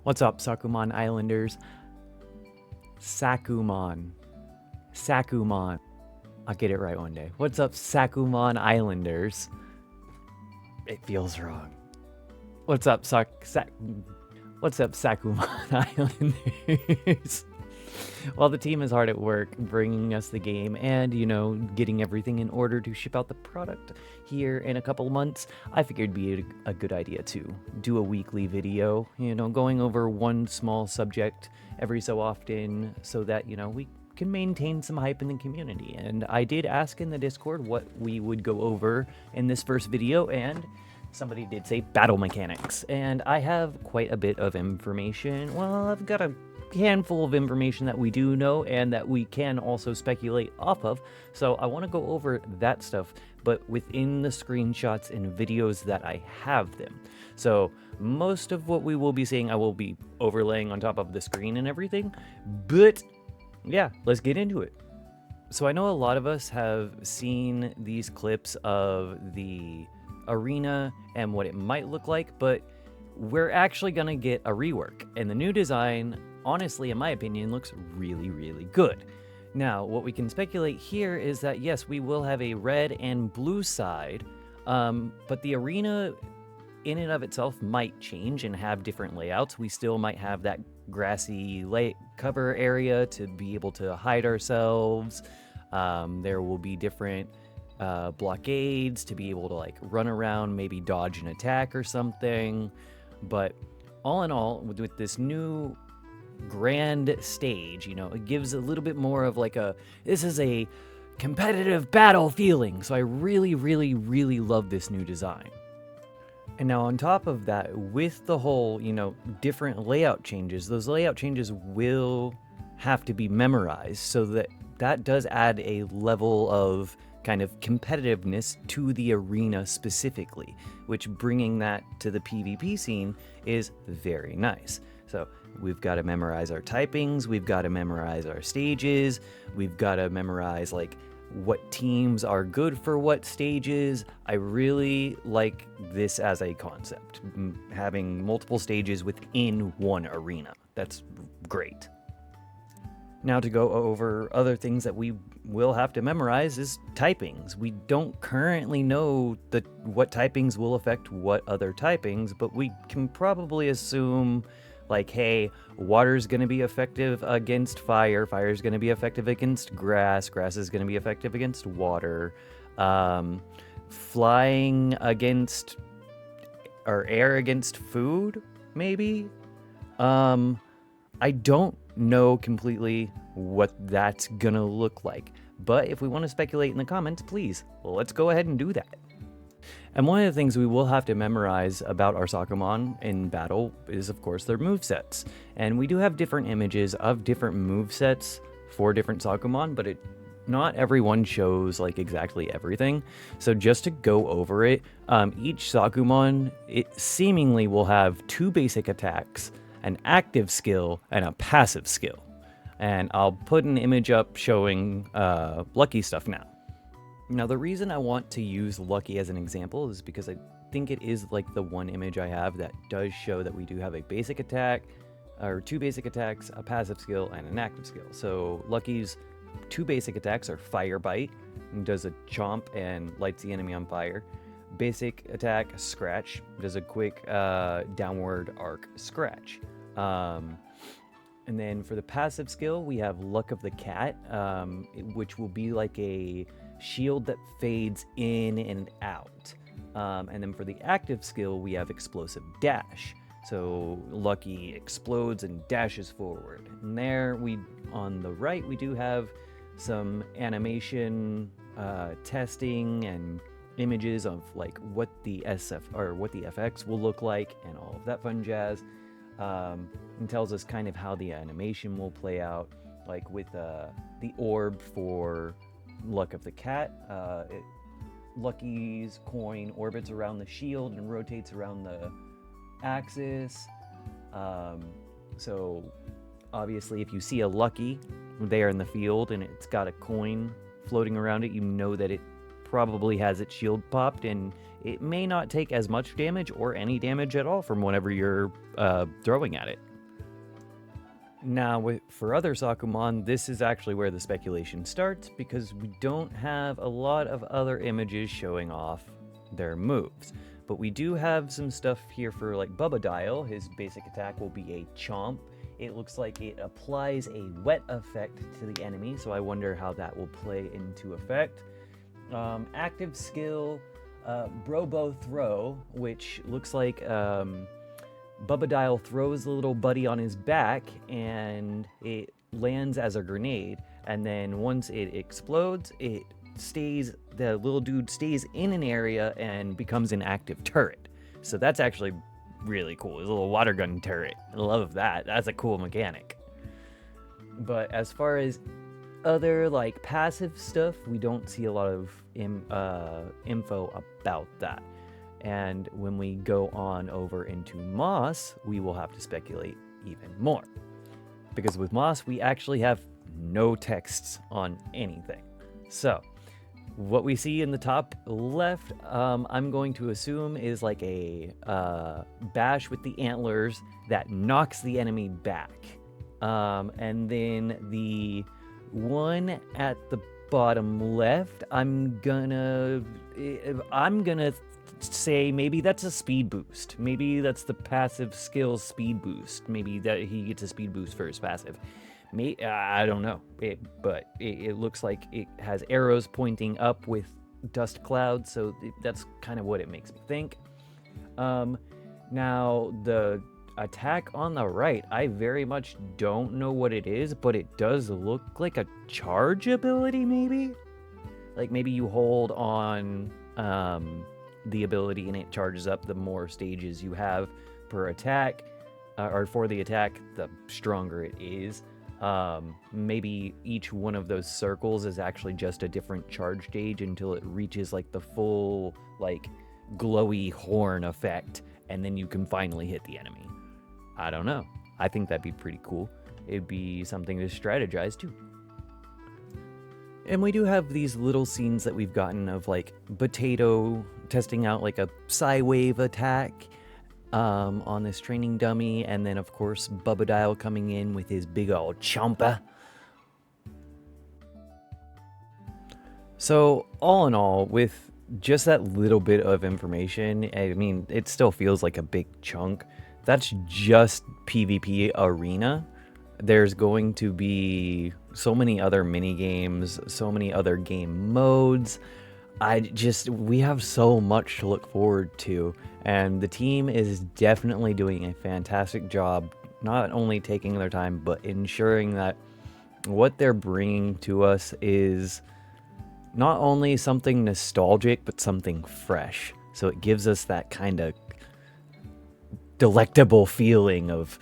What's up, Sakumon Islanders? Sakumon. I'll get it right one day. What's up, Sakumon Islanders? It feels wrong. What's up, What's up, Sakumon Islanders? While the team is hard at work bringing us the game and, getting everything in order to ship out the product here in a couple months, I figured it'd be a good idea to do a weekly video, going over one small subject every so often so that, we can maintain some hype in the community. And I did ask in the Discord what we would go over in this first video, and somebody did say battle mechanics. And I have quite a bit of information. Well, I've got a handful of information that we do know and that we can also speculate off of, so I want to go over that stuff, but within the screenshots and videos that I have them. So most of what we will be seeing I will be overlaying on top of the screen and everything, but yeah, let's get into it. So I know a lot of us have seen these clips of the arena and what it might look like, but we're actually gonna get a rework, and the new design, honestly, in my opinion, looks really, really good. Now, what we can speculate here is that, yes, we will have a red and blue side, but the arena in and of itself might change and have different layouts. We still might have that grassy cover area to be able to hide ourselves. There will be different blockades to be able to run around, maybe dodge an attack or something. But all in all, with this new grand stage, it gives a little bit more of this is a competitive battle feeling. So I really, really, really love this new design. And now on top of that, with the whole, different layout changes, those layout changes will have to be memorized, so that does add a level of kind of competitiveness to the arena specifically, which bringing that to the PvP scene is very nice. So we've got to memorize our typings, we've got to memorize our stages, we've got to memorize what teams are good for what stages. I really like this as a concept, having multiple stages within one arena. That's great. Now, to go over other things that we will have to memorize is typings. We don't currently know what typings will affect what other typings, but we can probably assume hey, water's going to be effective against fire, fire's going to be effective against grass, grass is going to be effective against water, flying against, or air against food, maybe? I don't know completely what that's gonna look like, but if we want to speculate in the comments, please, let's go ahead and do that. And one of the things we will have to memorize about our Sakumon in battle is, of course, their movesets. And we do have different images of different movesets for different Sakumon, but not everyone shows exactly everything. So just to go over it, each Sakumon, it seemingly will have 2 basic attacks, an active skill, and a passive skill. And I'll put an image up showing Lucky stuff now. Now, the reason I want to use Lucky as an example is because I think it is the one image I have that does show that we do have a basic attack, or 2 basic attacks, a passive skill, and an active skill. So Lucky's 2 basic attacks are Fire Bite, and does a chomp and lights the enemy on fire. Basic attack, Scratch, does a quick downward arc scratch. And then for the passive skill, we have Luck of the Cat, which will be a shield that fades in and out. And then for the active skill, we have Explosive Dash. So Lucky explodes and dashes forward. And there, on the right, we do have some animation testing and images of what the FX will look like and all of that fun jazz. And tells us kind of how the animation will play out, with the orb for Luck of the Cat. Lucky's coin orbits around the shield and rotates around the axis. So obviously, if you see a Lucky there in the field and it's got a coin floating around it, you know that it probably has its shield popped, and it may not take as much damage or any damage at all from whenever you're throwing at it. Now, for other Sakumon, this is actually where the speculation starts, because we don't have a lot of other images showing off their moves. But we do have some stuff here for like Bubba. His basic attack will be a chomp. It looks like it applies a wet effect to the enemy, so I wonder how that will play into effect. Active skill, Brobo Throw, which looks like Bubba throws the little buddy on his back and it lands as a grenade, and then once it explodes, the little dude stays in an area and becomes an active turret. So that's actually really cool. It's a little water gun turret. I love that. That's a cool mechanic. But as far as other like passive stuff, we don't see a lot of info about that. And when we go on over into Moss, we will have to speculate even more. Because with Moss, we actually have no texts on anything. So, what we see in the top left, I'm going to assume is like a bash with the antlers that knocks the enemy back. And then the one at the bottom left, I'm gonna say maybe that's a speed boost. Maybe that's the passive skills speed boost. Maybe that he gets a speed boost for his passive. I don't know, but it looks like it has arrows pointing up with dust clouds, so that's kind of what it makes me think. Now, the attack on the right, I very much don't know what it is, but it does look like a charge ability, maybe? Like maybe you hold on the ability and it charges up the more stages you have per attack, or for the attack, the stronger it is. Maybe each one of those circles is actually just a different charge stage until it reaches like the full like glowy horn effect, and then you can finally hit the enemy. I don't know. I think that'd be pretty cool. It'd be something to strategize too. And we do have these little scenes that we've gotten of like Potato testing out like a Psy-Wave attack on this training dummy, and then of course Bubba coming in with his big old chompa. So all in all, with just that little bit of information, I mean, it still feels like a big chunk. That's just PvP arena. There's going to be so many other mini games, so many other game modes. We have so much to look forward to, and the team is definitely doing a fantastic job, not only taking their time, but ensuring that what they're bringing to us is not only something nostalgic, but something fresh. So it gives us that kind of delectable feeling of,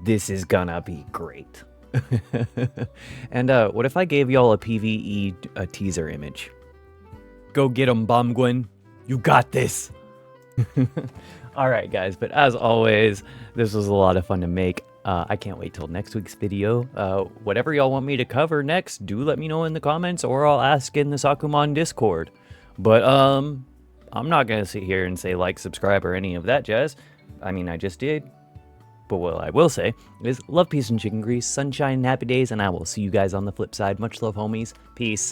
this is gonna be great. And what if I gave y'all a PvE teaser image? Go get 'em, Bombgwen. You got this. Alright guys, but as always, this was a lot of fun to make. I can't wait till next week's video. Whatever y'all want me to cover next, do let me know in the comments, or I'll ask in the Sakumon Discord. But I'm not gonna sit here and say like, subscribe, or any of that jazz. I mean, I just did. But what I will say is love, peace, and chicken grease, sunshine, and happy days, and I will see you guys on the flip side. Much love, homies. Peace.